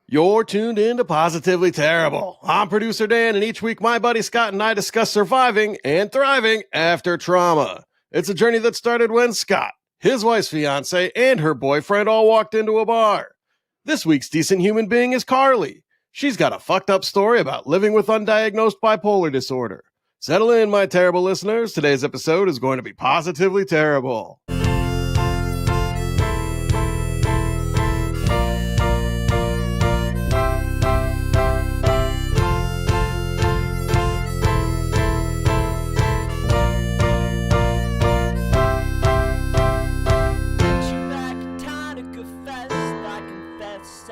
You're tuned in to Positively Terrible. I'm producer Dan, and each week my buddy Scott and I discuss surviving and thriving after trauma. It's a journey that started when Scott, his wife's fiance, and her boyfriend all walked into a bar. This week's decent human being is Carleigh. She's got a fucked up story about living with undiagnosed bipolar disorder. Settle in, my terrible listeners. Today's episode is going to be positively terrible.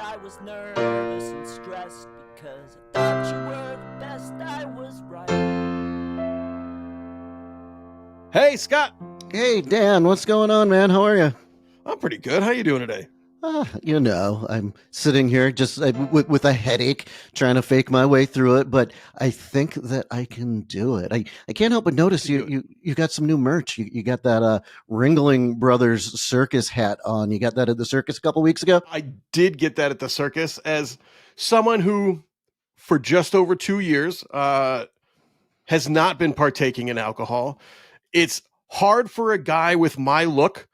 I was nervous and stressed because I thought you were the best. I was right. Hey, Scott. Hey, Dan, what's going on, man? How are you? I'm pretty good. How you doing today? I'm sitting here just with a headache, trying to fake my way through it, but I think that I can do it. I can't help but notice you got some new merch. You got that Ringling Brothers circus hat on. You got that at the circus a couple weeks ago? I did get that at the circus. As someone who, for just over 2 years, has not been partaking in alcohol, it's hard for a guy with my look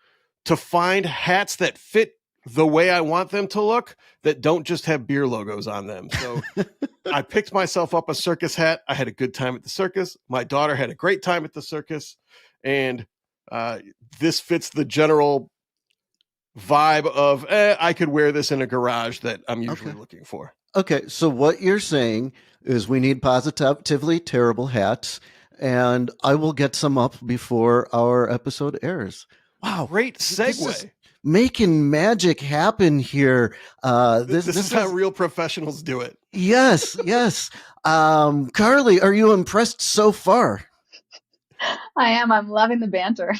to find hats that fit the way I want them to look that don't just have beer logos on them. So I picked myself up a circus hat. I had a good time at the circus. My daughter had a great time at the circus. And this fits the general vibe of, I could wear this in a garage that I'm usually looking for. Okay, so what you're saying is we need positively terrible hats, and I will get some up before our episode airs. Wow, great segue. Making magic happen here. This is how real professionals do it. Yes. Carleigh, are you impressed so far? I am. I'm loving the banter.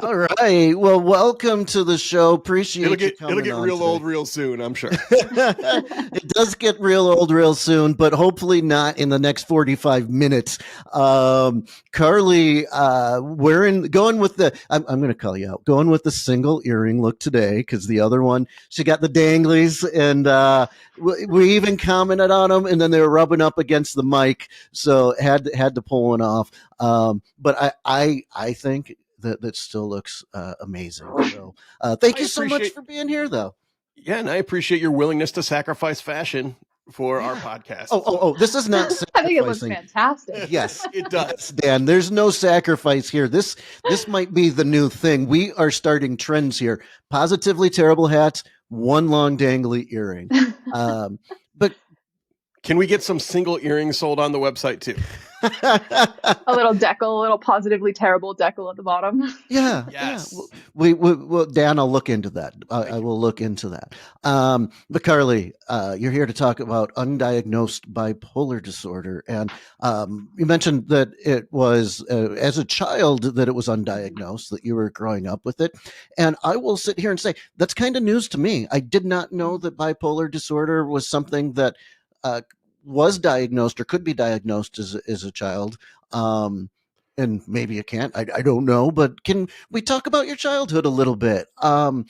All right. Well, welcome to the show. Appreciate you coming on. It'll get real old real soon, I'm sure. It does get real old real soon, but hopefully not in the next 45 minutes. Carleigh, going with the, I'm going to call you out, going with the single earring look today, because the other one, she got the danglies, and we even commented on them, and then they were rubbing up against the mic, so had to pull one off. But I think that still looks amazing. So thank you so much for being here, though. Yeah, and I appreciate your willingness to sacrifice fashion for our podcast. Oh, this is not sacrificing. I think it looks fantastic. Yes, it does. Dan, there's no sacrifice here. This might be the new thing. We are starting trends here. Positively terrible hats, one long dangly earring. But can we get some single earrings sold on the website too? A little decal, a little positively terrible decal at the bottom. Yeah. Yes. Yeah. Well, Dan, I'll look into that. I will look into that. But Carleigh, you're here to talk about undiagnosed bipolar disorder. And you mentioned that it was, as a child, that it was undiagnosed, that you were growing up with it. And I will sit here and say, that's kind of news to me. I did not know that bipolar disorder was something that was diagnosed or could be diagnosed as a child. And maybe it can't, I don't know, but can we talk about your childhood a little bit? What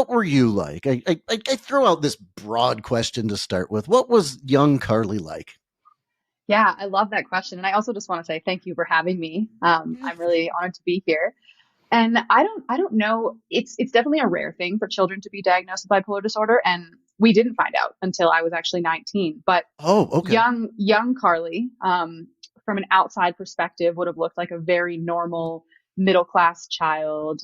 were you like? I throw out this broad question to start with. What was young Carleigh like? Yeah, I love that question. And I also just want to say thank you for having me. I'm really honored to be here. And I don't know. It's definitely a rare thing for children to be diagnosed with bipolar disorder. And we didn't find out until I was actually 19. But young Carleigh, from an outside perspective, would have looked like a very normal middle-class child.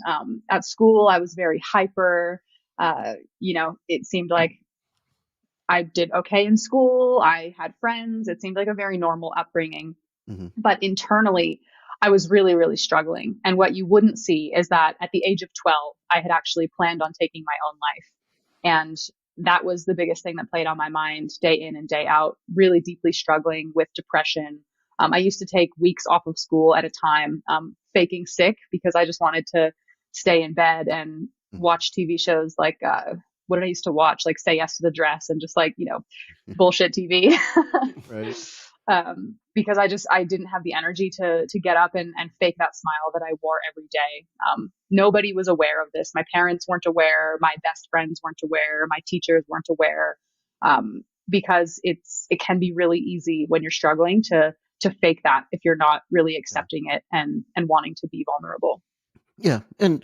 At school, I was very hyper. It seemed like I did okay in school. I had friends. It seemed like a very normal upbringing. Mm-hmm. But internally, I was really, really struggling. And what you wouldn't see is that at the age of 12, I had actually planned on taking my own life. And that was the biggest thing that played on my mind day in and day out, really deeply struggling with depression. I used to take weeks off of school at a time, faking sick because I just wanted to stay in bed and watch TV shows like, what did I used to watch? Like Say Yes to the Dress and just bullshit TV. Right. because I didn't have the energy to get up and fake that smile that I wore every day. Nobody was aware of this. My parents weren't aware. My best friends weren't aware. My teachers weren't aware. Because it can be really easy when you're struggling to fake that if you're not really accepting it and wanting to be vulnerable. Yeah, and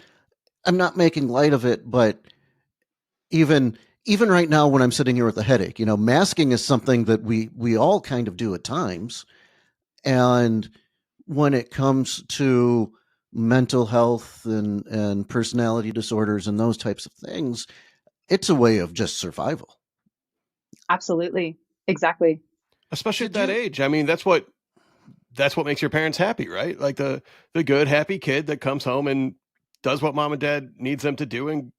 I'm not making light of it, but even even right now when I'm sitting here with a headache, masking is something that we all kind of do at times. And when it comes to mental health and personality disorders and those types of things, it's a way of just survival. Absolutely. Exactly. Especially at Did that you? age. I mean, that's what makes your parents happy, right? Like the good, happy kid that comes home and does what mom and dad needs them to do and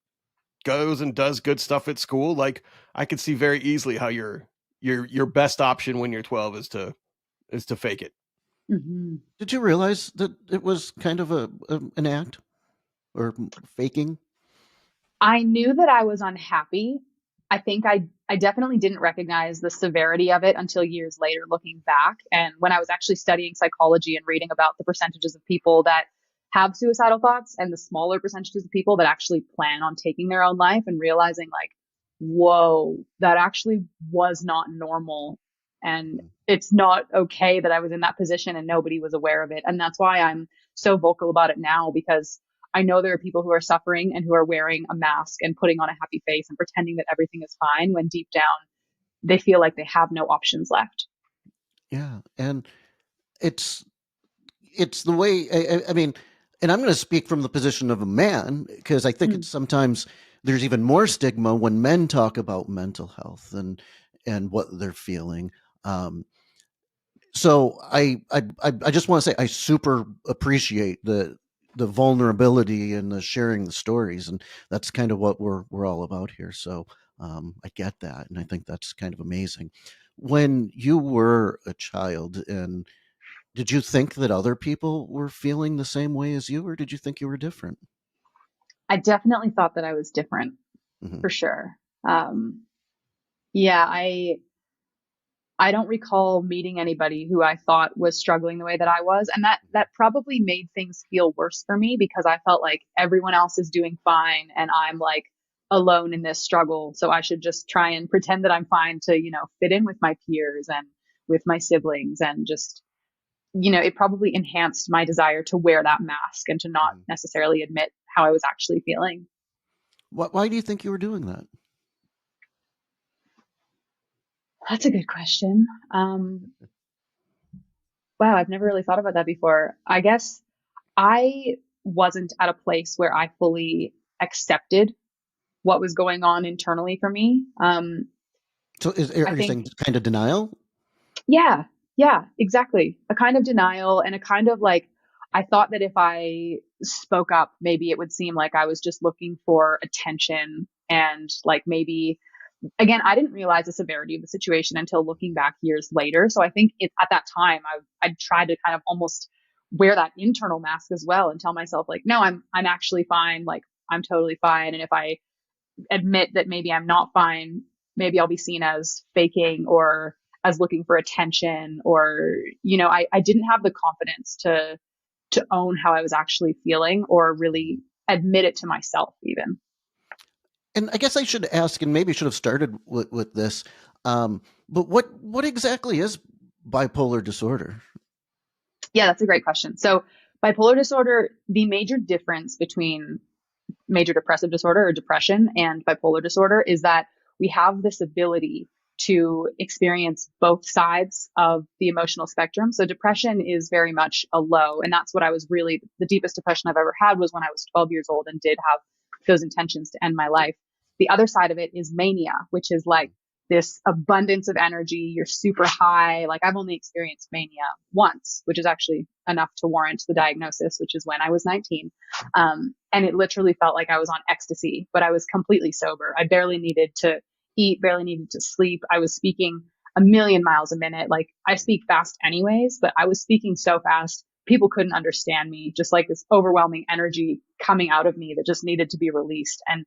goes and does good stuff at school. Like I could see very easily how your best option when you're 12 is to fake it. Hmm. Did you realize that it was kind of an act or faking? I knew that I was unhappy. I think I definitely didn't recognize the severity of it until years later looking back. And when I was actually studying psychology and reading about the percentages of people that have suicidal thoughts and the smaller percentages of people that actually plan on taking their own life, and realizing like, whoa, that actually was not normal. And it's not okay that I was in that position and nobody was aware of it. And that's why I'm so vocal about it now, because I know there are people who are suffering and who are wearing a mask and putting on a happy face and pretending that everything is fine when deep down they feel like they have no options left. Yeah, and it's it's the way. I mean, and I'm going to speak from the position of a man because I think Mm. it's sometimes there's even more stigma when men talk about mental health and what they're feeling. Um, so I just want to say I super appreciate the vulnerability and the sharing the stories, and that's kind of what we're all about here. So I get that, and I think that's kind of amazing. When you were a child, and did you think that other people were feeling the same way as you, or did you think you were different? I definitely thought that I was different Hmm. for sure. Um, yeah, I don't recall meeting anybody who I thought was struggling the way that I was. And that probably made things feel worse for me because I felt like everyone else is doing fine and I'm like alone in this struggle. So I should just try and pretend that I'm fine to, fit in with my peers and with my siblings, and just, it probably enhanced my desire to wear that mask and to not Hmm. necessarily admit how I was actually feeling. Why do you think you were doing that? That's a good question. Wow, I've never really thought about that before. I guess I wasn't at a place where I fully accepted what was going on internally for me. So I are you think, saying kind of denial? yeah, yeah, exactly. A kind of denial and a kind of like, I thought that if I spoke up, maybe it would seem like I was just looking for attention, and like maybe, again, I didn't realize the severity of the situation until looking back years later. So I think at that time, I tried to kind of almost wear that internal mask as well and tell myself like, no, I'm actually fine. Like I'm totally fine. And if I admit that maybe I'm not fine, maybe I'll be seen as faking or as looking for attention, or, I didn't have the confidence to own how I was actually feeling or really admit it to myself even. And I guess I should ask, and maybe should have started with this. But what exactly is bipolar disorder? Yeah, that's a great question. So bipolar disorder, the major difference between major depressive disorder or depression and bipolar disorder is that we have this ability to experience both sides of the emotional spectrum. So depression is very much a low. And that's what I was really, the deepest depression I've ever had was when I was 12 years old and did have those intentions to end my life. The other side of it is mania, which is like this abundance of energy. You're super high. Like I've only experienced mania once, which is actually enough to warrant the diagnosis, which is when I was 19. And it literally felt like I was on ecstasy, but I was completely sober. I barely needed to eat, barely needed to sleep. I was speaking a million miles a minute. Like I speak fast anyways, but I was speaking so fast. People couldn't understand me, just like this overwhelming energy coming out of me that just needed to be released. And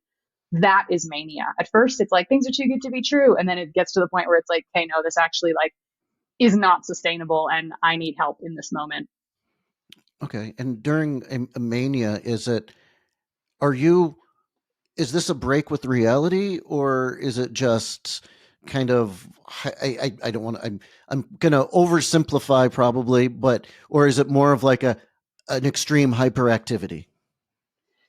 that is mania. At first, it's like things are too good to be true. And then it gets to the point where it's like, hey, no, this actually like is not sustainable and I need help in this moment. Okay. And during a mania, is this a break with reality, or is it just kind of, I don't want to, I'm going to oversimplify probably, or is it more of like an extreme hyperactivity?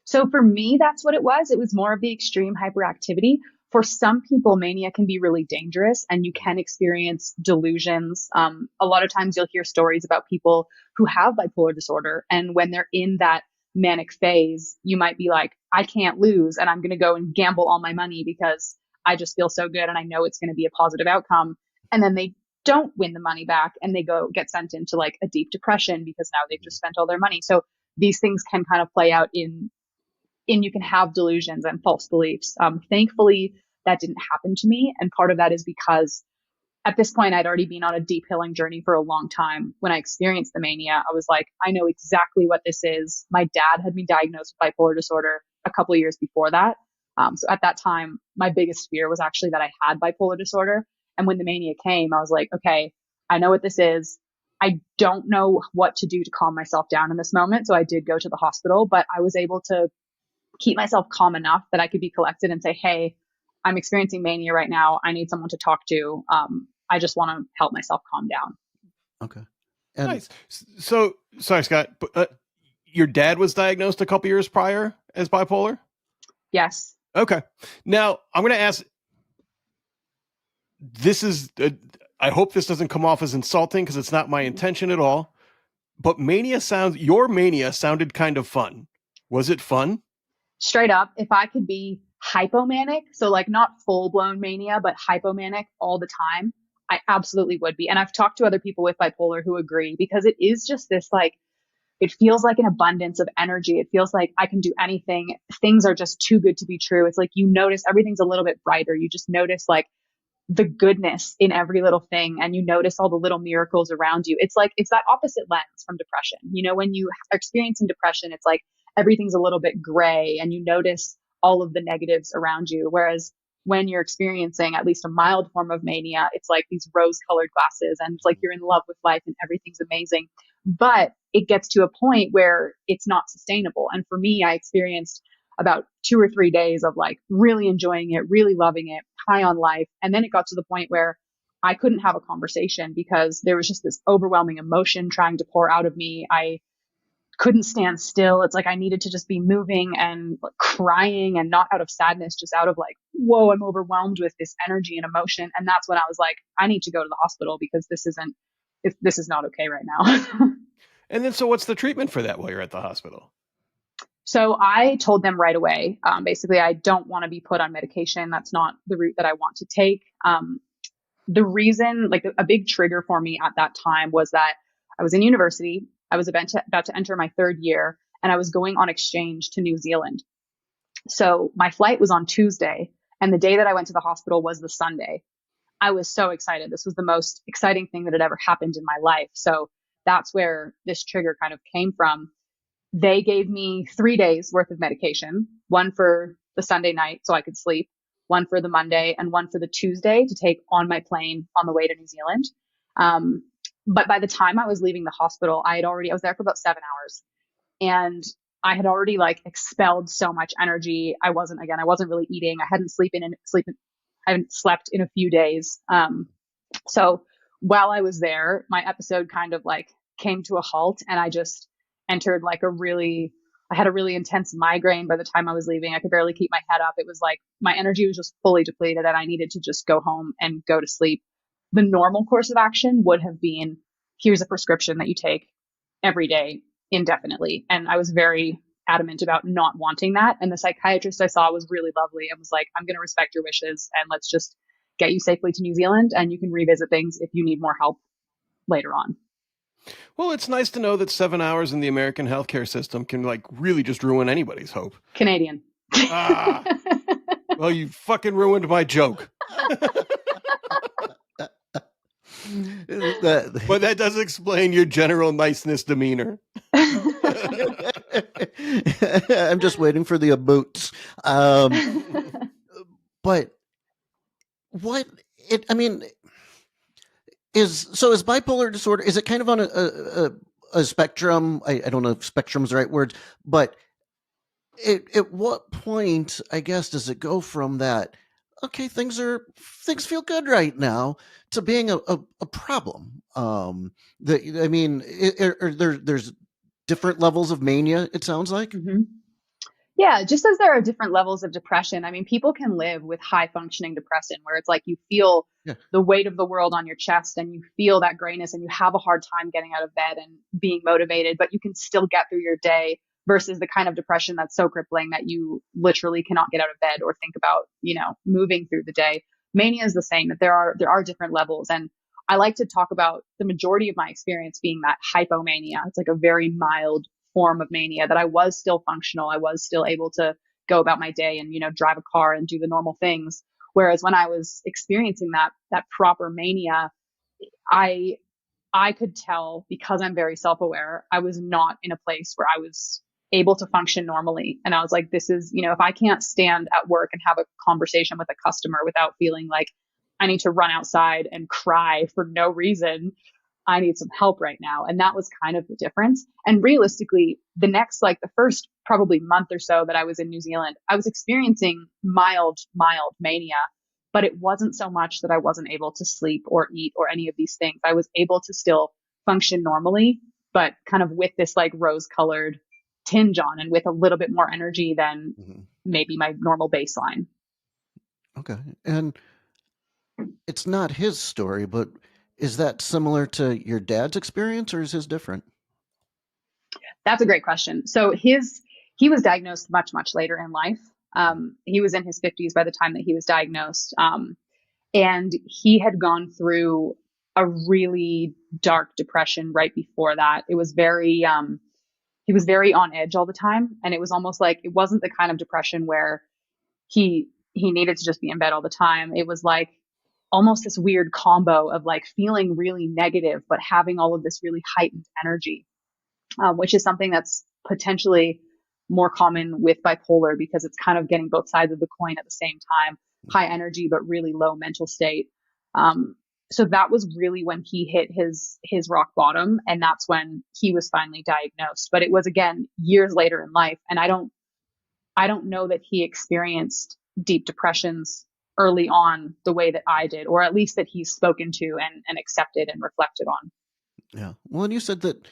So for me, that's what it was. It was more of the extreme hyperactivity. For some people, mania can be really dangerous and you can experience delusions. A lot of times you'll hear stories about people who have bipolar disorder. And when they're in that manic phase, you might be like, I can't lose and I'm going to go and gamble all my money because I just feel so good and I know it's going to be a positive outcome. And then they don't win the money back and they go get sent into like a deep depression because now they've just spent all their money. So these things can kind of play out in you can have delusions and false beliefs. Thankfully, that didn't happen to me. And part of that is because at this point, I'd already been on a deep healing journey for a long time. When I experienced the mania, I was like, I know exactly what this is. My dad had me diagnosed with bipolar disorder a couple of years before that. So at that time, my biggest fear was actually that I had bipolar disorder. And when the mania came, I was like, okay, I know what this is. I don't know what to do to calm myself down in this moment. So I did go to the hospital, but I was able to keep myself calm enough that I could be collected and say, hey, I'm experiencing mania right now. I need someone to talk to. I just want to help myself calm down. Okay. And Nice. So, sorry, Scott, but, your dad was diagnosed a couple years prior as bipolar? Yes. Okay. Now, I'm going to ask, I hope this doesn't come off as insulting because it's not my intention at all, but your mania sounded kind of fun. Was it fun? Straight up, if I could be hypomanic, so like not full blown mania, but hypomanic all the time, I absolutely would be. And I've talked to other people with bipolar who agree because it is just this like, it feels like an abundance of energy. It feels like I can do anything. Things are just too good to be true. It's like you notice everything's a little bit brighter. You just notice like the goodness in every little thing and you notice all the little miracles around you. It's like, it's that opposite lens from depression. You know, when you are experiencing depression, it's like everything's a little bit gray and you notice all of the negatives around you. Whereas when you're experiencing at least a mild form of mania, it's like these rose colored glasses and it's like you're in love with life and everything's amazing. But it gets to a point where it's not sustainable. And for me, I experienced about 2 or 3 days of like really enjoying it, really loving it, high on life. And then it got to the point where I couldn't have a conversation because there was just this overwhelming emotion trying to pour out of me. I couldn't stand still. It's like I needed to just be moving and like, crying and not out of sadness, just out of like, whoa, I'm overwhelmed with this energy and emotion. And that's when I was like, I need to go to the hospital because this is not okay right now. And then, so what's the treatment for that while you're at the hospital? So I told them right away, basically, I don't want to be put on medication. That's not the route that I want to take. The reason, like a big trigger for me at that time was that I was in university. I was about to enter my third year and I was going on exchange to New Zealand. So my flight was on Tuesday and the day that I went to the hospital was the Sunday. I was so excited. This was the most exciting thing that had ever happened in my life. So that's where this trigger kind of came from. They gave me 3 days worth of medication, one for the Sunday night so I could sleep, one for the Monday, and one for the Tuesday to take on my plane on the way to New Zealand. But by the time I was leaving the hospital, I was there for about 7 hours and I had already like expelled so much energy. I wasn't really eating. I hadn't I haven't slept in a few days. So while I was there, my episode kind of like came to a halt and I just entered like I had a really intense migraine by the time I was leaving. I could barely keep my head up. It was like my energy was just fully depleted and I needed to just go home and go to sleep. The normal course of action would have been, here's a prescription that you take every day indefinitely. And I was very adamant about not wanting that. And the psychiatrist I saw was really lovely and was like, I'm going to respect your wishes and let's just get you safely to New Zealand and you can revisit things if you need more help later on. Well, it's nice to know that 7 hours in the American healthcare system can like really just ruin anybody's hope. Canadian. Ah, well, you fucking ruined my joke. But that does explain your general niceness demeanor. I'm just waiting for the boots. But I mean, Is bipolar disorder, is it kind of on a spectrum? I don't know if spectrum's the right word, but at what point, I guess, does it go from that, okay, things feel good right now, to being a problem? That, I mean, there's different levels of mania, it sounds like. Hmm. Yeah, just as there are different levels of depression, I mean, people can live with high functioning depression where it's like you feel Yeah. the weight of the world on your chest and you feel that grayness and you have a hard time getting out of bed and being motivated, but you can still get through your day versus the kind of depression that's so crippling that you literally cannot get out of bed or think about, moving through the day. Mania is the same, that there are different levels. And I like to talk about the majority of my experience being that hypomania. It's like a very mild form of mania that I was still functional. I was still able to go about my day and, drive a car and do the normal things. Whereas when I was experiencing that proper mania, I I could tell because I'm very self-aware, I was not in a place where I was able to function normally. And I was like, this is, if I can't stand at work and have a conversation with a customer without feeling like I need to run outside and cry for no reason, I need some help right now. And that was kind of the difference. And realistically, the first probably month or so that I was in New Zealand, I was experiencing mild mania, but it wasn't so much that I wasn't able to sleep or eat or any of these things. I was able to still function normally, but kind of with this like rose colored tinge on and with a little bit more energy than Mhm. maybe my normal baseline. Okay. And it's not his story, but is that similar to your dad's experience, or is his different? That's a great question. So he was diagnosed much later in life. He was in his 50s by the time that he was diagnosed. And he had gone through a really dark depression right before that. He was very on edge all the time. And it was almost like it wasn't the kind of depression where he needed to just be in bed all the time. It was like almost this weird combo of like feeling really negative, but having all of this really heightened energy, which is something that's potentially more common with bipolar because it's kind of getting both sides of the coin at the same time, high energy, but really low mental state. Um, so that was really when he hit his rock bottom. And that's when he was finally diagnosed. But it was again years later in life. And I don't know that he experienced deep depressions early on the way that I did, or at least that he's spoken to and accepted and reflected on. Yeah. Well, and you said that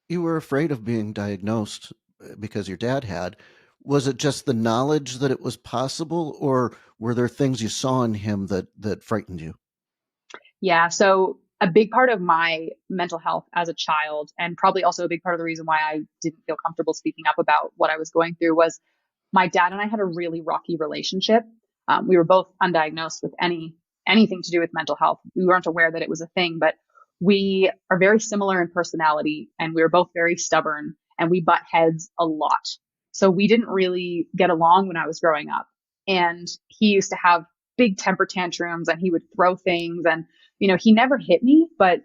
you were afraid of being diagnosed because your dad had. Was it just the knowledge that it was possible, or were there things you saw in him that frightened you? Yeah. So a big part of my mental health as a child, and probably also a big part of the reason why I didn't feel comfortable speaking up about what I was going through, was my dad and I had a really rocky relationship. We were both undiagnosed with anything to do with mental health. We weren't aware that it was a thing, but we are very similar in personality, and we were both very stubborn, and we butt heads a lot. So we didn't really get along when I was growing up. And he used to have big temper tantrums, and he would throw things, and he never hit me, but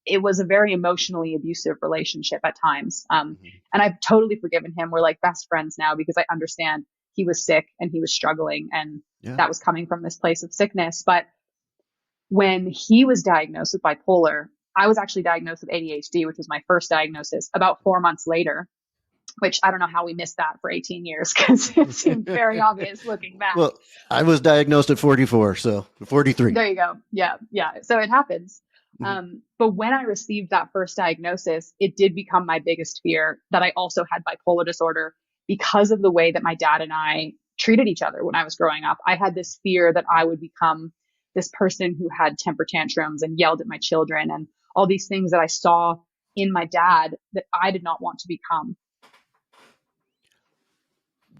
it was a very emotionally abusive relationship at times. Mhm. And I've totally forgiven him. We're like best friends now because I understand he was sick and he was struggling, and Yeah. that was coming from this place of sickness. But when he was diagnosed with bipolar, I was actually diagnosed with ADHD, which was my first diagnosis, about 4 months later, which I don't know how we missed that for 18 years because it seemed very obvious looking back. Well, I was diagnosed at 44, so 43. There you go. Yeah. Yeah. So it happens. Mhm. But when I received that first diagnosis, it did become my biggest fear that I also had bipolar disorder because of the way that my dad and I treated each other when I was growing up. I had this fear that I would become this person who had temper tantrums and yelled at my children and all these things that I saw in my dad that I did not want to become.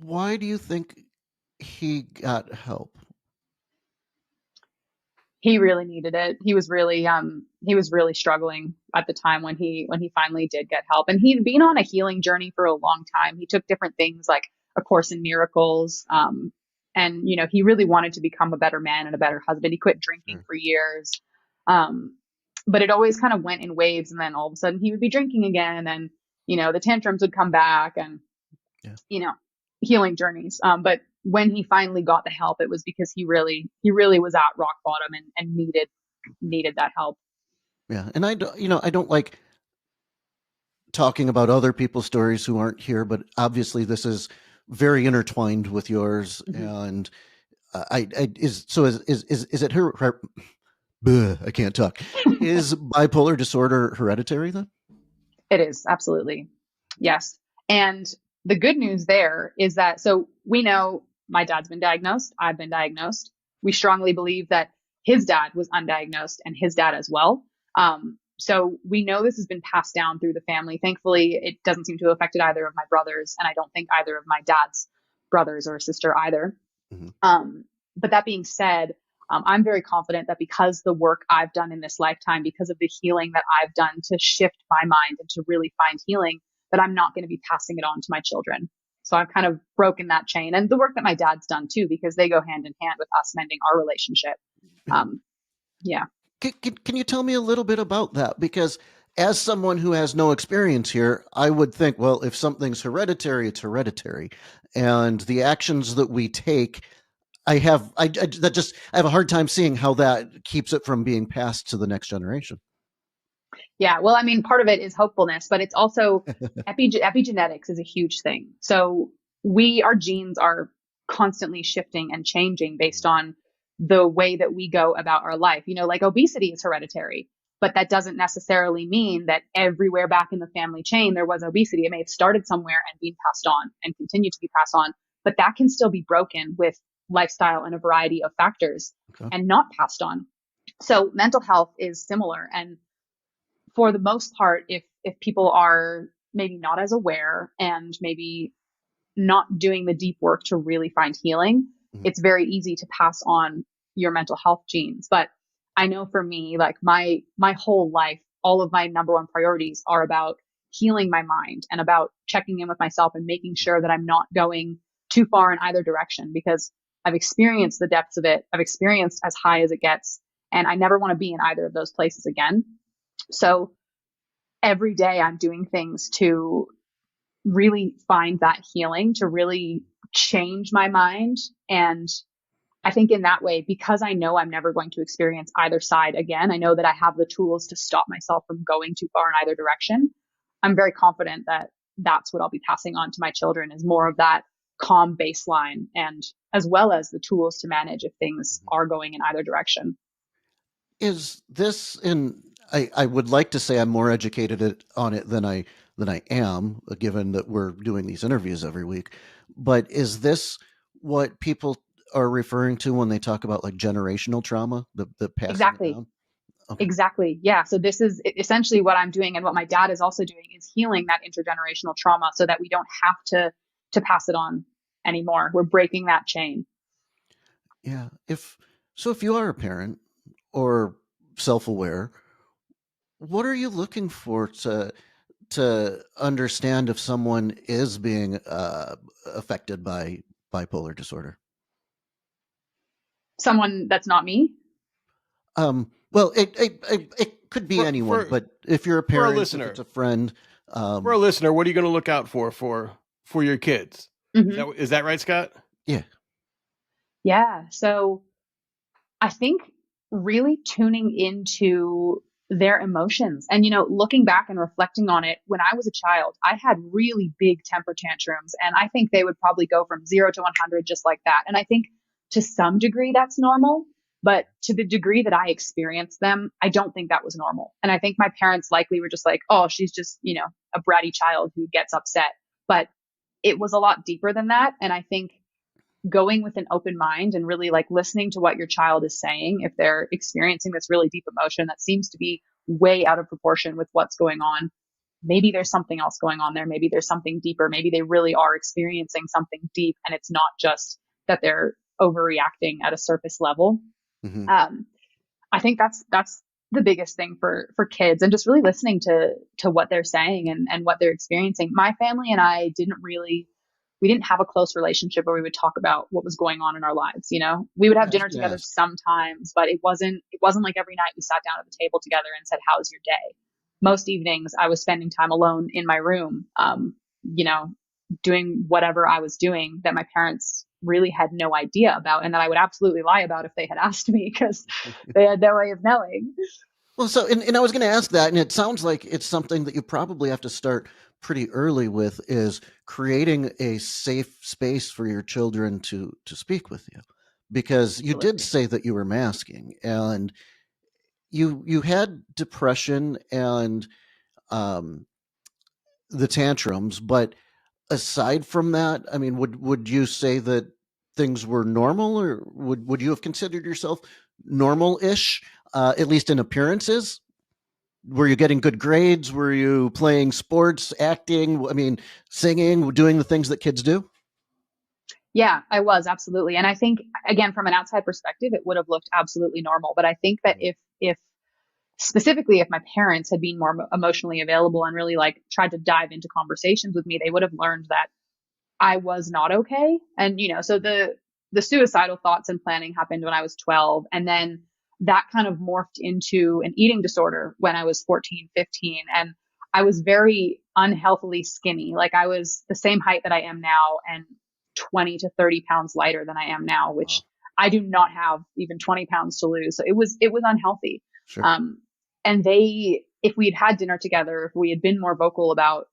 Why do you think he got help? He really needed it. He was really struggling at the time when he finally did get help. And he'd been on a healing journey for a long time. He took different things like A Course in Miracles. And he really wanted to become a better man and a better husband. He quit drinking Sure. for years. Um, but it always kind of went in waves, and then all of a sudden he would be drinking again, and the tantrums would come back, and Yeah. you know, healing journeys. But when he finally got the help, it was because he really was at rock bottom and needed that help. Yeah. And I don't like talking about other people's stories who aren't here, but obviously this is very intertwined with yours. Mhm. And I is it bleh, I can't talk. Is bipolar disorder hereditary then? It is, absolutely. Yes. And the good news there is that, so we know my dad's been diagnosed, I've been diagnosed. We strongly believe that his dad was undiagnosed and his dad as well. So we know this has been passed down through the family. Thankfully, it doesn't seem to have affected either of my brothers, and I don't think either of my dad's brothers or sister either. Mhm. But that being said, I'm very confident that because the work I've done in this lifetime, because of the healing that I've done to shift my mind and to really find healing, that I'm not going to be passing it on to my children. So I've kind of broken that chain, and the work that my dad's done too, because they go hand in hand with us mending our relationship. Yeah. Um, yeah. Can you tell me a little bit about that? Because as someone who has no experience here, I would think, well, if something's hereditary, it's hereditary. And the actions that we take, I have a hard time seeing how that keeps it from being passed to the next generation. Yeah, well, I mean, part of it is hopefulness, but it's also epigenetics is a huge thing. So our genes are constantly shifting and changing based on the way that we go about our life. Like obesity is hereditary, but that doesn't necessarily mean that everywhere back in the family chain there was obesity. It may have started somewhere and been passed on and continue to be passed on, but that can still be broken with lifestyle and a variety of factors Okay. and not passed on. So mental health is similar. And for the most part, if people are maybe not as aware and maybe not doing the deep work to really find healing, Mhm. it's very easy to pass on your mental health genes. But I know for me, like my whole life, all of my number one priorities are about healing my mind and about checking in with myself and making sure that I'm not going too far in either direction, because I've experienced the depths of it. I've experienced as high as it gets, and I never want to be in either of those places again. So every day I'm doing things to really find that healing, to really change my mind. And I think in that way, because I know I'm never going to experience either side again, I know that I have the tools to stop myself from going too far in either direction. I'm very confident that that's what I'll be passing on to my children, is more of that calm baseline, and as well as the tools to manage if things are going in either direction. Is this in I would like to say I'm more educated on it than I am, given that we're doing these interviews every week. But is this what people are referring to when they talk about like generational trauma, the passing it Exactly. down? Okay. Exactly. Yeah. So this is essentially what I'm doing, and what my dad is also doing is healing that intergenerational trauma so that we don't have to pass it on anymore. We're breaking that chain. Yeah. If you are a parent or self-aware, what are you looking for to understand if someone is being affected by bipolar disorder? Someone that's not me. Well, it could be For anyone, for but if you're a for a parent, if it's listener, a friend, for a listener, what are you going to look out for your kids? Hmm. Is that right, Scott? yeah, Yeah. So I think really tuning into their emotions and, looking back and reflecting on it. When I was a child, I had really big temper tantrums, and I think they would probably go from 0 to 100 just like that. And I think to some degree that's normal, but to the degree that I experienced them, I don't think that was normal. And I think my parents likely were just like, oh, she's just, a bratty child who gets upset. But it was a lot deeper than that. And I think going with an open mind and really like listening to what your child is saying, if they're experiencing this really deep emotion that seems to be way out of proportion with what's going on, maybe there's something else going on there. Maybe there's something deeper. Maybe they really are experiencing something deep, and it's not just that they're overreacting at a surface level. hmm um, I think that's the biggest thing for kids, and just really listening to what they're saying and what they're experiencing. My family and I we didn't have a close relationship where we would talk about what was going on in our lives. We would have I was dinner going to together ask. sometimes, but it wasn't like every night we sat down at the table together and said, how's your day? Most evenings I was spending time alone in my room, you know, doing whatever I was doing that my parents really had no idea about, and that I would absolutely lie about if they had asked me, because they had no way of knowing. Well, so, and I was going to ask that, and it sounds like it's something that you probably have to start pretty early with, is creating a safe space for your children to speak with you, because you did Absolutely. say that you were masking, and you had depression and um, the tantrums, but aside from that, I mean, would you say that things were normal, or would you have considered yourself normal-ish, at least in appearances? Were you getting good grades? Were you playing sports, acting? I mean, singing, doing the things that kids do? Yeah, I was absolutely. And I think again, from an outside perspective, it would have looked absolutely normal. But I think that if specifically if my parents had been more emotionally available and really like tried to dive into conversations with me, they would have learned that I was not okay. And so the suicidal thoughts and planning happened when I was 12, and then that kind of morphed into an eating disorder when I was 14, 15, and I was very unhealthily skinny. Like I was the same height that I am now and 20 to 30 pounds lighter than I am now, which Wow. I do not have even 20 pounds to lose. So it was unhealthy. Sure. And if we had had dinner together, if we had been more vocal about,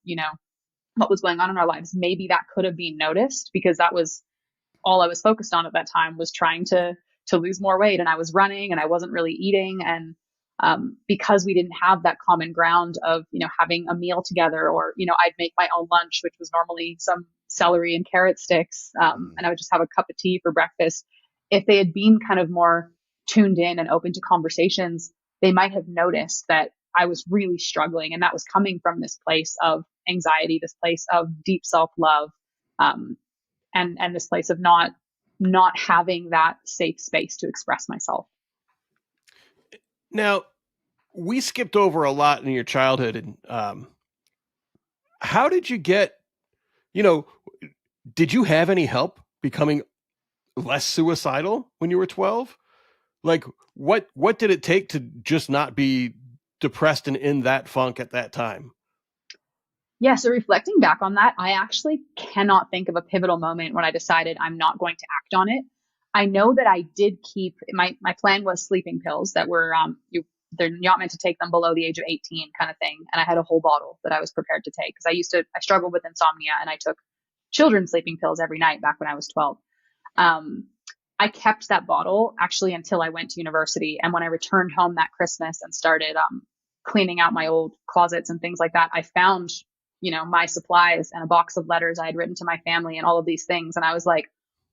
what was going on in our lives, maybe that could have been noticed, because that was all I was focused on at that time, was trying to lose more weight, and I was running and I wasn't really eating. And because we didn't have that common ground of having a meal together, or I'd make my own lunch, which was normally some celery and carrot sticks, and I would just have a cup of tea for breakfast. If they had been kind of more tuned in and open to conversations, they might have noticed that I was really struggling, and that was coming from this place of anxiety, this place of deep self love, um, and this place of not having that safe space to express myself. Now, we skipped over a lot in your childhood, and how did you get? You know, did you have any help becoming less suicidal when you were 12? Like, what did it take to just not be depressed and in that funk at that time? Yeah, so reflecting back on that, I actually cannot think of a pivotal moment when I decided I'm not going to act on it. I know that I did keep my plan was sleeping pills that were they're not meant to take them below the age of 18 kind of thing, and I had a whole bottle that I was prepared to take, because I struggled with insomnia, and I took children's sleeping pills every night back when I was 12. Um, I kept that bottle actually until I went to university. And when I returned home that Christmas and started cleaning out my old closets and things like that, I found, my supplies and a box of letters I had written to my family and all of these things. And I was like,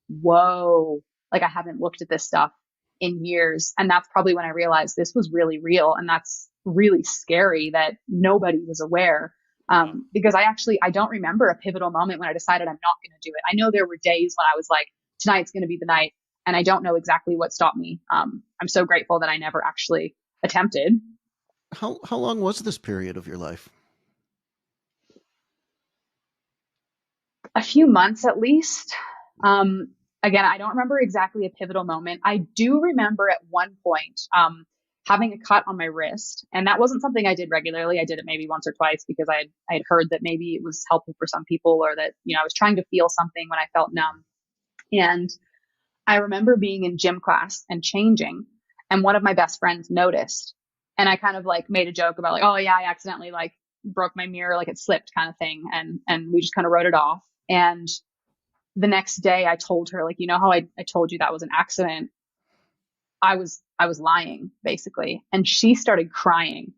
whoa, like I haven't looked at this stuff in years. And that's probably when I realized this was really real. And that's really scary that nobody was aware. Because I don't remember a pivotal moment when I decided I'm not going to do it. I know there were days when I was like, tonight's going to be the night. And I don't know exactly what stopped me. I'm so grateful that I never actually attempted. How long was this period of your life? A few months at least. Again, I don't remember exactly a pivotal moment. I do remember at one point having a cut on my wrist, and that wasn't something I did regularly. I did it maybe once or twice because I had heard that maybe it was helpful for some people, or that I was trying to feel something when I felt numb. And I remember being in gym class and changing, and one of my best friends noticed, and I kind of like made a joke about like, oh yeah, I accidentally like broke my mirror, like it slipped kind of thing, and we just kind of wrote it off. And the next day I told her, like, how I told you that was an accident. I was lying basically. And she started crying.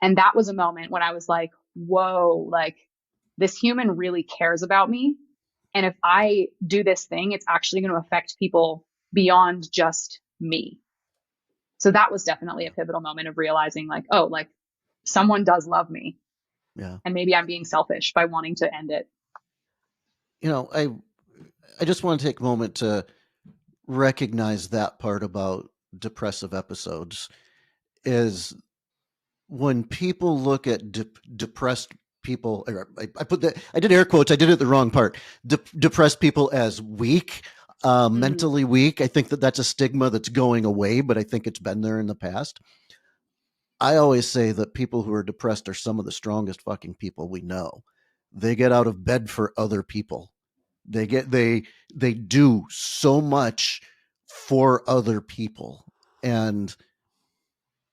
And that was a moment when I was like, whoa, like this human really cares about me. And if I do this thing, it's actually going to affect people beyond just me. So that was definitely a pivotal moment of realizing like, oh, like someone does love me, Yeah. and maybe I'm being selfish by wanting to end it. You know, I just want to take a moment to recognize that part about depressive episodes, is when people look at depressed people, or I put that, I did air quotes, I did it the wrong part. Depressed people as weak, Mm, mentally weak. I think that that's a stigma that's going away, but I think it's been there in the past. I always say that people who are depressed are some of the strongest fucking people we know. They get out of bed for other people. They do so much for other people. And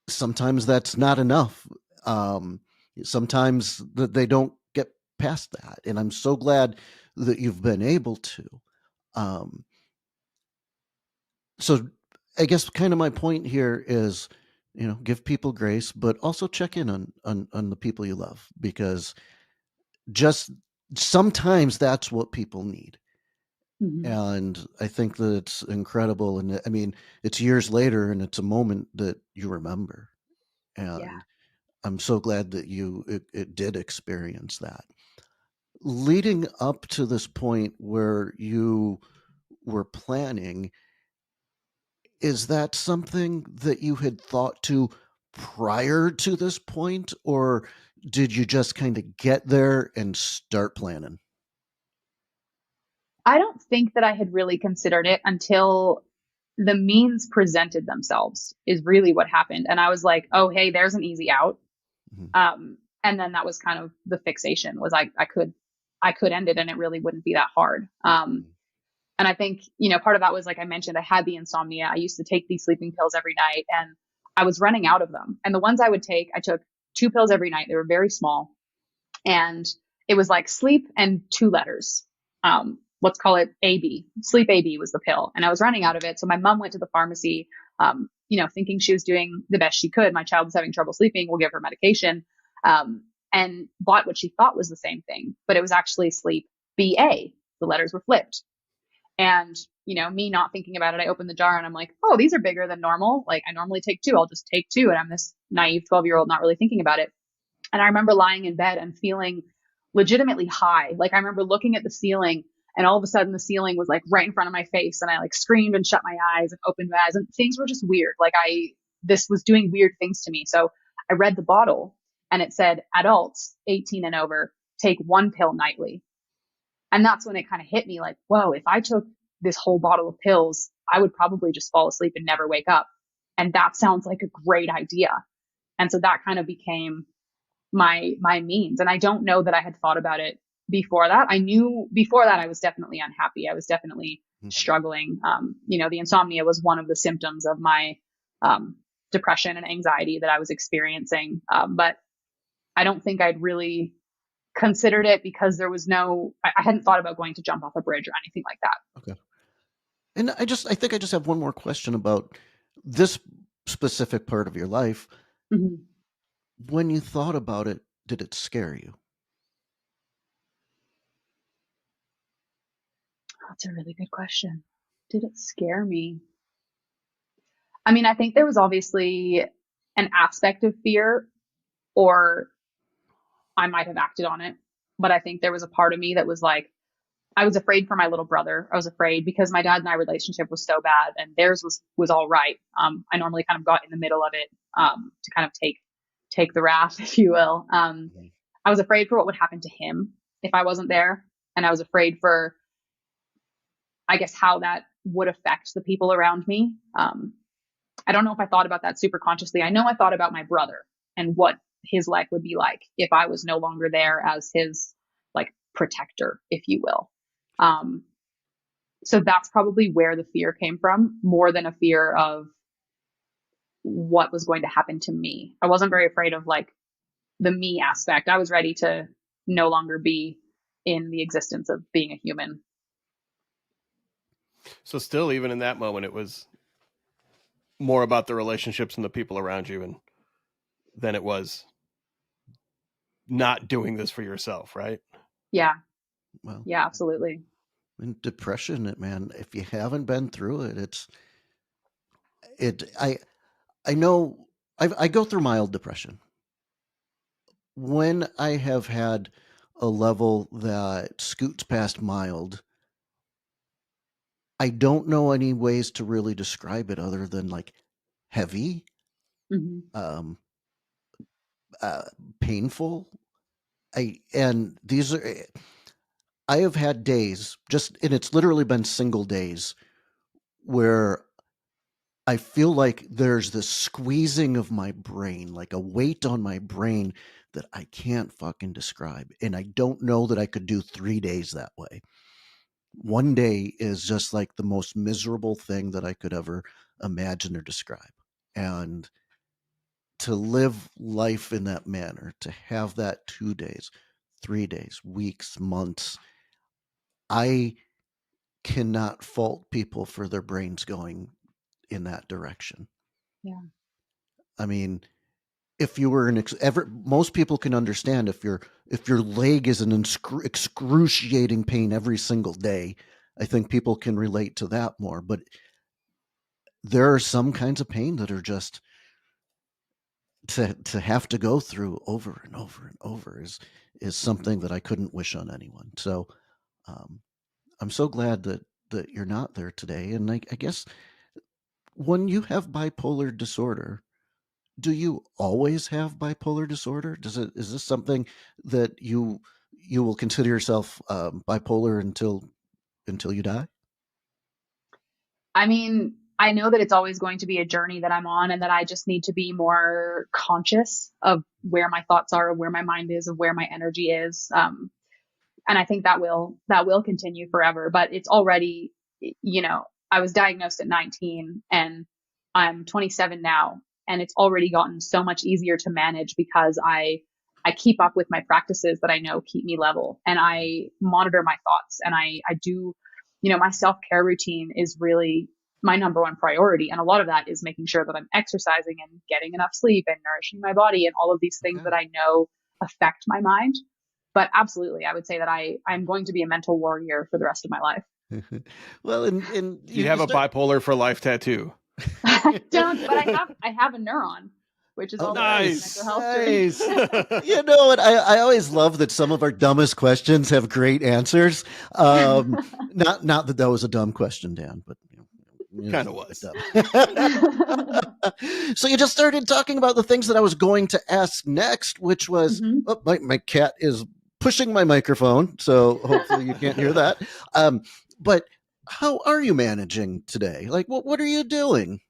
sometimes that's not enough. Um, Sometimes that they don't get past that, and I'm so glad that you've been able to. Um, so I guess kind of my point here is, give people grace, but also check in on the people you love, because just sometimes that's what people need. Mhm. And I think that it's incredible. And I mean, it's years later and it's a moment that you remember. Yeah. And I'm so glad that it did experience that. Leading up to this point where you were planning, is that something that you had thought to prior to this point, or did you just kind of get there and start planning? I don't think that I had really considered it until the means presented themselves, is really what happened. And I was like, oh, hey, there's an easy out. Mhm. And then that was kind of the fixation, was I could end it and it really wouldn't be that hard. And I think, part of that was, like I mentioned, I had the insomnia. I used to take these sleeping pills every night and I was running out of them. And the ones I would take, I took 2 pills every night. They were very small. And it was like sleep and 2 letters. Let's call it AB. Sleep AB was the pill. And I was running out of it. So my mom went to the pharmacy, thinking she was doing the best she could. My child was having trouble sleeping. We'll give her medication. And bought what she thought was the same thing, but it was actually sleep BA. The letters were flipped. And, me not thinking about it, I opened the jar and I'm like, oh, these are bigger than normal. Like, I normally take 2. I'll just take 2. And I'm this naive 12-year-old not really thinking about it. And I remember lying in bed and feeling legitimately high. Like, I remember looking at the ceiling and all of a sudden the ceiling was like right in front of my face. And I like screamed and shut my eyes and opened my eyes, and things were just weird. Like, this was doing weird things to me. So I read the bottle and it said adults 18 and over take 1 pill nightly. And that's when it kind of hit me, like, whoa, if I took this whole bottle of pills, I would probably just fall asleep and never wake up. And that sounds like a great idea. And so that kind of became my means. And I don't know that I had thought about it before that. I knew before that I was definitely unhappy. I was definitely Mhm. struggling. The insomnia was one of the symptoms of my depression and anxiety that I was experiencing. But I don't think I'd really considered it because there was I hadn't thought about going to jump off a bridge or anything like that. Okay. And I think I just have one more question about this specific part of your life. Mm-hmm. When you thought about it, did it scare you? That's a really good question. Did it scare me? I mean, I think there was obviously an aspect of fear, or I might have acted on it. But I think there was a part of me that was like, I was afraid for my little brother. I was afraid because my dad and I relationship was so bad and theirs was all right. I normally kind of got in the middle of it, to kind of take the wrath, if you will. Mhm. I was afraid for what would happen to him if I wasn't there. And I was afraid for, I guess, how that would affect the people around me. I don't know if I thought about that super consciously. I know I thought about my brother and what his life would be like if I was no longer there as his, like, protector, if you will. Um, so that's probably where the fear came from, more than a fear of what was going to happen to me. I wasn't very afraid of, like, the me aspect. I was ready to no longer be in the existence of being a human. So still, even in that moment, it was more about the relationships and the people around you, and than it was not doing this for yourself, right? Yeah. Well, Yeah, absolutely. in depression, man, if you haven't been through it, it. I know I go through mild depression. When I have had a level that scoots past mild, I don't know any ways to really describe it other than like heavy, Hmm. um, uh, painful. And these are, I have had days and it's literally been single days where I feel like there's this squeezing of my brain, like a weight on my brain that I can't fucking describe. And I don't know that I could do 3 days that way. One day is just like the most miserable thing that I could ever imagine or describe. And to live life in that manner, to have that 2 days, 3 days, weeks, months, I cannot fault people for their brains going in that direction. Yeah. I mean, if you were most people can understand if your leg is in excruciating pain every single day. I think people can relate to that more. But there are some kinds of pain that are just to have to go through over and over and over is something that I couldn't wish on anyone. So I'm so glad that you're not there today. And I guess when you have bipolar disorder, do you always have bipolar disorder? Is this something that you will consider yourself bipolar until you die? I mean, I know that it's always going to be a journey that I'm on, and that I just need to be more conscious of where my thoughts are, of where my mind is, of where my energy is. And I think that will continue forever. But it's already, I was diagnosed at 19, and I'm 27 now, and it's already gotten so much easier to manage because I keep up with my practices that I know keep me level, and I monitor my thoughts, and I do, my self-care routine is really my number one priority. And a lot of that is making sure that I'm exercising and getting enough sleep and nourishing my body and all of these things that I know affect my mind. But absolutely, I would say that I'm going to be a mental warrior for the rest of my life. Well, and You have a bipolar for life tattoo. I don't, but I have a neuron, which is all nice. mental health journey. Nice. You know what? I always love that some of our dumbest questions have great answers. Not that was a dumb question, Dan, but kind of was. So you just started talking about the things that I was going to ask next, which was my cat is pushing my microphone, so hopefully you can't hear that. But how are you managing today? Like, what are you doing?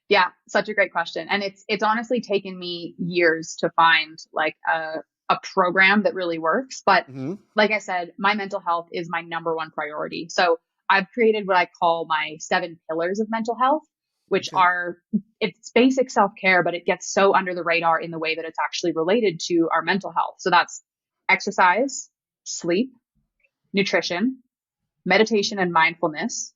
Yeah, such a great question. And it's honestly taken me years to find like a program that really works. But like I said, my mental health is my number one priority. So I've created what I call my 7 pillars of mental health, which are, it's basic self-care, but it gets so under the radar in the way that it's actually related to our mental health. So that's exercise, sleep, nutrition, meditation and mindfulness,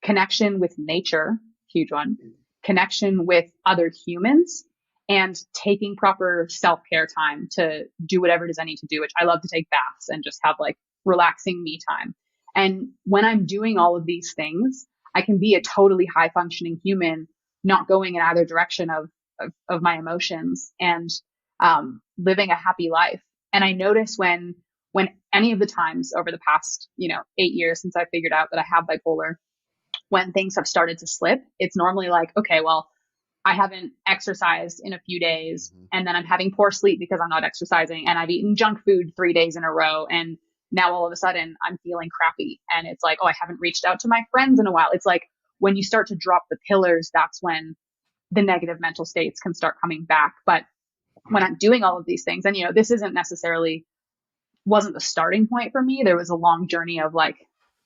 connection with nature, huge one, connection with other humans, and taking proper self-care time to do whatever it is I need to do, which I love to take baths and just have like relaxing me time. And when I'm doing all of these things, I can be a totally high functioning human, not going in either direction of my emotions, and living a happy life. And I notice when any of the times over the past, 8 years since I figured out that I have bipolar, when things have started to slip, it's normally like, okay, well, I haven't exercised in a few days, and then I'm having poor sleep because I'm not exercising, and I've eaten junk food 3 days in a row, and now all of a sudden I'm feeling crappy. And it's like, oh, I haven't reached out to my friends in a while. It's like when you start to drop the pillars, that's when the negative mental states can start coming back. But when I'm doing all of these things, and this wasn't the starting point for me. There was a long journey of like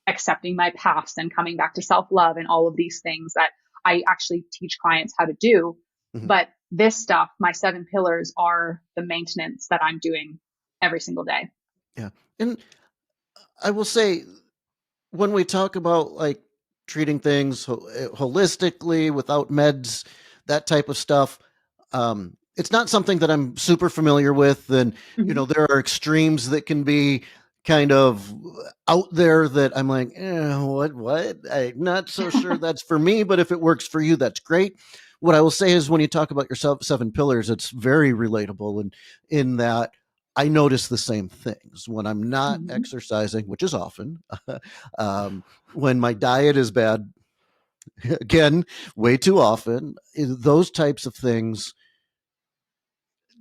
accepting my past and coming back to self-love and all of these things that I actually teach clients how to do. But this stuff, my 7 pillars, are the maintenance that I'm doing every single day. Yeah. And I will say, when we talk about like treating things holistically without meds, that type of stuff, it's not something that I'm super familiar with. And, there are extremes that can be kind of out there that I'm like, what? I'm not so sure that's for me, but if it works for you, that's great. What I will say is when you talk about your 7 pillars, it's very relatable. And in that, I notice the same things when I'm not exercising, which is often, when my diet is bad, again, way too often, those types of things,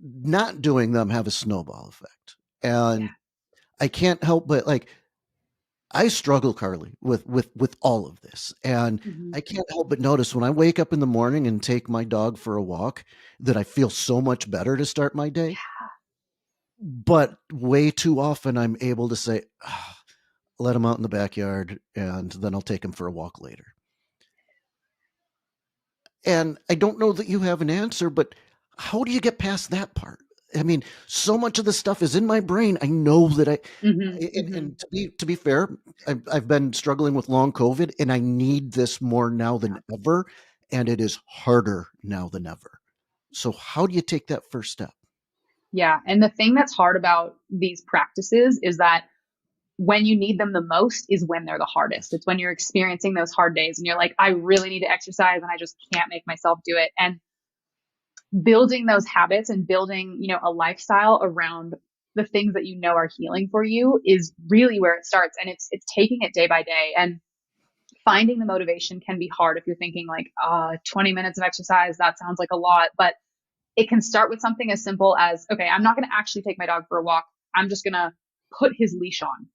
not doing them have a snowball effect. And I can't help but like, I struggle, Carleigh, with all of this. And I can't help but notice when I wake up in the morning and take my dog for a walk that I feel so much better to start my day. But way too often I'm able to say, let him out in the backyard and then I'll take him for a walk later. And I don't know that you have an answer, but how do you get past that part? I mean, so much of the stuff is in my brain. I know that and to be fair, I've been struggling with long COVID, and I need this more now than ever, and it is harder now than ever. So how do you take that first step? Yeah. And the thing that's hard about these practices is that when you need them the most is when they're the hardest. It's when you're experiencing those hard days and you're like, I really need to exercise and I just can't make myself do it. And building those habits and building, a lifestyle around the things that are healing for you is really where it starts. And it's taking it day by day, and finding the motivation can be hard if you're thinking like, 20 minutes of exercise, that sounds like a lot, but it can start with something as simple as, okay, I'm not going to actually take my dog for a walk. I'm just going to put his leash on.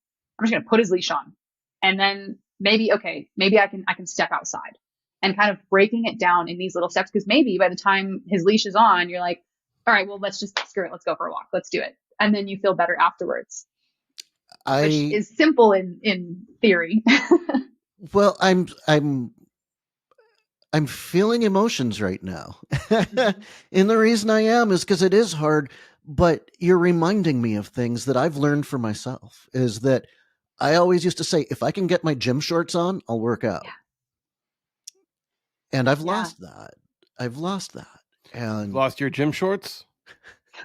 And then maybe I can step outside, and kind of breaking it down in these little steps. Cause maybe by the time his leash is on, you're like, all right, well, let's just screw it. Let's go for a walk. Let's do it. And then you feel better afterwards, which is simple in theory. Well, I'm feeling emotions right now. And the reason I am is because it is hard, but you're reminding me of things that I've learned for myself, is that I always used to say, if I can get my gym shorts on, I'll work out. Yeah. And I've lost that. And Lost your gym shorts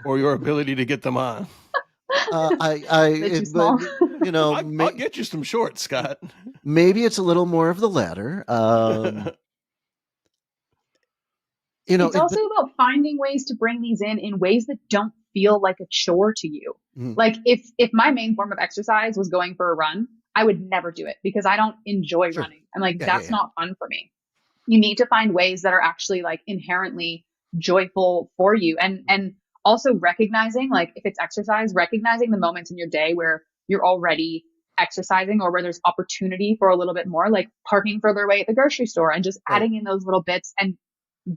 or your ability to get them on? Too small. I'll get you some shorts, Scott. Maybe it's a little more of the latter. It's also about finding ways to bring these in ways that don't feel like a chore to you. Like if my main form of exercise was going for a run, I would never do it because I don't enjoy running. I'm like, that's not fun for me. You need to find ways that are actually like inherently joyful for you. And also recognizing, like, if it's exercise, recognizing the moments in your day where you're already exercising or where there's opportunity for a little bit more, like parking further away at the grocery store and just adding in those little bits and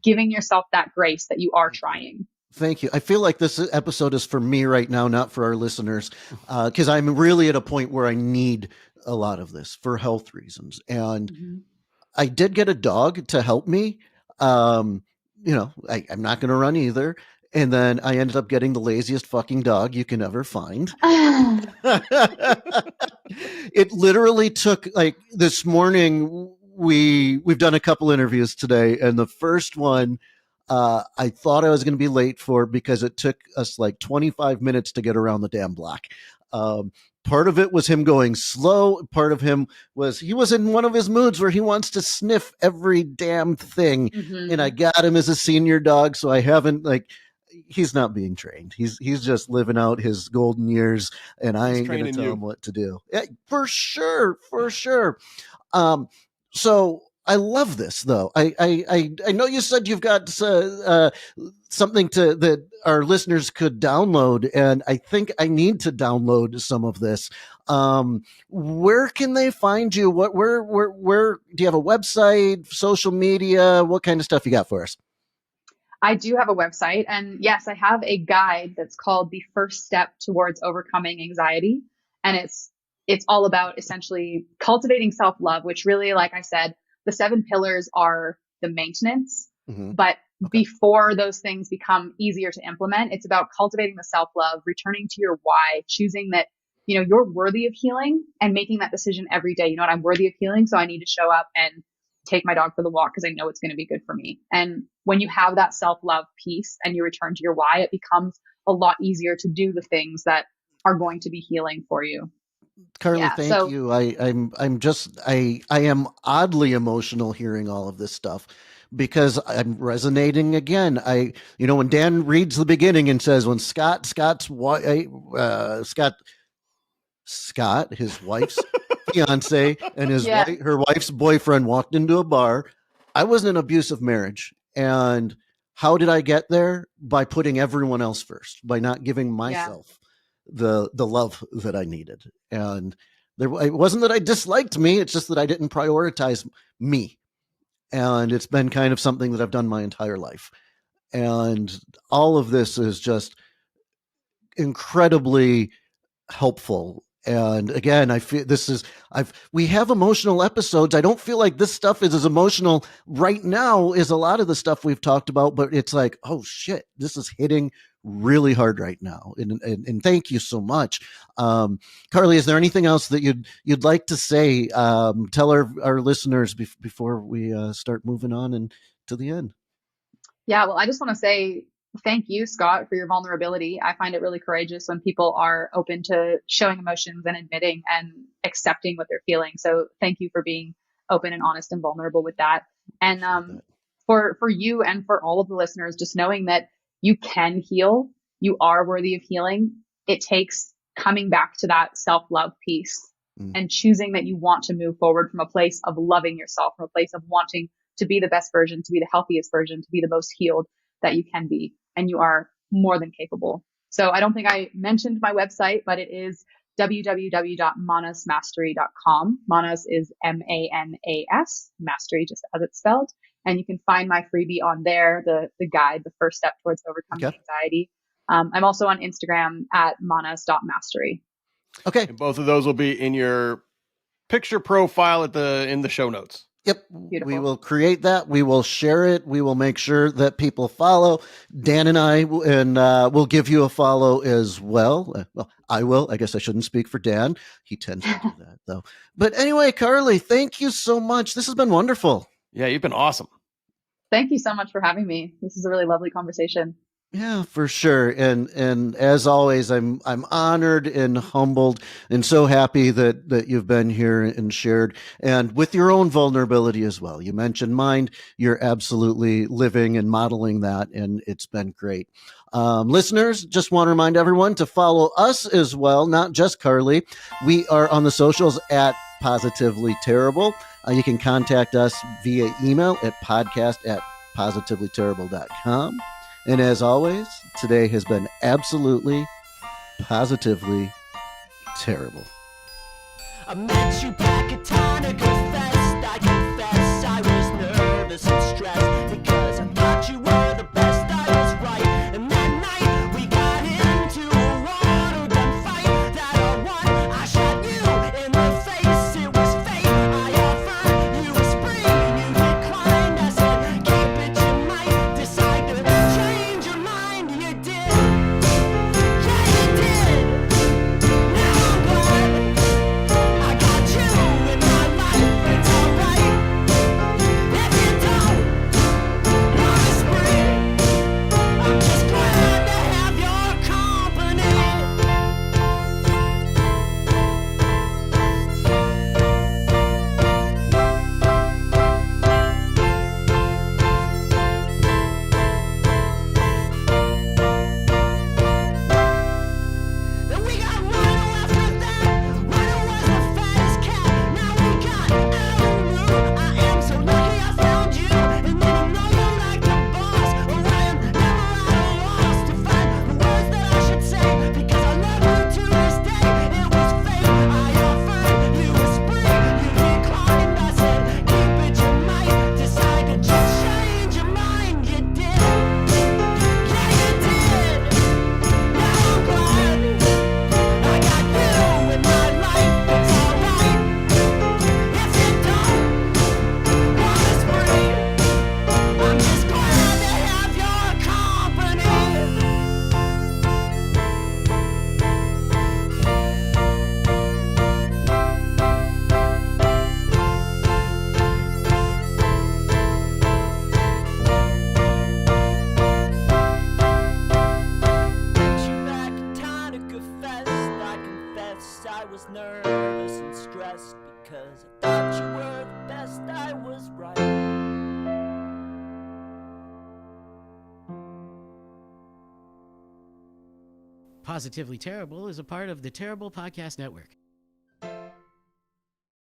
giving yourself that grace that you are trying. Thank you. I feel like this episode is for me right now, not for our listeners, because I'm really at a point where I need a lot of this for health reasons. And I did get a dog to help me. I'm not going to run either. And then I ended up getting the laziest fucking dog you can ever find. It literally took, like, this morning, we've done a couple interviews today, and the first one, I thought I was going to be late for because it took us like 25 minutes to get around the damn block. Part of it was him going slow. Part of him was he was in one of his moods where he wants to sniff every damn thing. And I got him as a senior dog, so I haven't, like, he's not being trained. He's just living out his golden years, and I ain't going to tell him what to do. Yeah, for sure. So I love this, though. I know you said you've got something that our listeners could download, and I think I need to download some of this. Where can they find you? Where do you have a website, social media? What kind of stuff you got for us? I do have a website, and yes, I have a guide that's called The First Step Towards Overcoming Anxiety. And it's all about essentially cultivating self-love, which really, like I said, the 7 pillars are the maintenance, but before those things become easier to implement, it's about cultivating the self-love, returning to your why, choosing that, you're worthy of healing, and making that decision every day. I'm worthy of healing, so I need to show up and take my dog for the walk because I know it's going to be good for me. And when you have that self-love piece and you return to your why, it becomes a lot easier to do the things that are going to be healing for you. Carleigh, thank you. I am oddly emotional hearing all of this stuff because I'm resonating again. When Dan reads the beginning and says, when Scott, his wife's fiance and her wife's boyfriend walked into a bar. I was in an abusive marriage. And how did I get there? By putting everyone else first, by not giving myself the love that I needed. And it wasn't that I disliked me. It's just that I didn't prioritize me. And it's been kind of something that I've done my entire life. And all of this is just incredibly helpful. And again, I feel we have emotional episodes. I don't feel like this stuff is as emotional right now as a lot of the stuff we've talked about, but it's like, oh shit, this is hitting really hard right now. And thank you so much. Carleigh, is there anything else that you'd like to say? Tell our listeners before we start moving on and to the end. Yeah, well, I just want to say thank you, Scott, for your vulnerability. I find it really courageous when people are open to showing emotions and admitting and accepting what they're feeling. So thank you for being open and honest and vulnerable with that. And for you and for all of the listeners, just knowing that you can heal, you are worthy of healing. It takes coming back to that self-love piece and choosing that you want to move forward from a place of loving yourself, from a place of wanting to be the best version, to be the healthiest version, to be the most healed that you can be. And you are more than capable. So I don't think I mentioned my website, but it is www.manasmastery.com. Manas is Manas, mastery just as it's spelled. And you can find my freebie on there, the guide, the first step towards overcoming anxiety. I'm also on Instagram at manas.mastery. Okay. And both of those will be in your picture profile in the show notes. Yep. Beautiful. We will create that. We will share it. We will make sure that people follow. Dan and I, and we'll give you a follow as well. Well, I will. I guess I shouldn't speak for Dan. He tends to do that, though. But anyway, Carleigh, thank you so much. This has been wonderful. Yeah, you've been awesome. Thank you so much for having me. This is a really lovely conversation. Yeah, for sure. And as always, I'm honored and humbled and so happy that you've been here and shared, and with your own vulnerability as well. You mentioned mine. You're absolutely living and modeling that, and it's been great. Listeners, just want to remind everyone to follow us as well, not just Carleigh. We are on the socials at Positively Terrible. You can contact us via email at podcast@positivelyterrible.com. And as always, today has been absolutely, positively terrible. I met you back at Tonic Fest. I confess I was nervous and stressed because I thought you were the best. I was right. And that night we got into a water gun fight that I won. I shot you in the face. It was fate. I offered you a spring. You declined. I said, keep it, you might decide to change your mind. You did. Yeah, you did. Now I'm glad I got you in my life. It's alright if you don't want to spring. I'm just glad to have your company. Then we got Rhino after that. Rhino was the fattest cat. Now we got Alan Rue. I am so lucky I found you. And then I know you like the boss. Or I am never at a loss to find the words that I should say. Because I love you to this day. It was fate. I offered you a spring. You declined. I said, keep it, you might decide to just change your mind. You did. Yeah, you did. Now I'm glad I got you in my life. It's alright if you don't want to spring. I'm just glad to have your company. Met you back at Tonica Fest. I confess I was nervous and stressed because I thought you were the best. I was right. Positively Terrible is a part of the Terrible Podcast Network.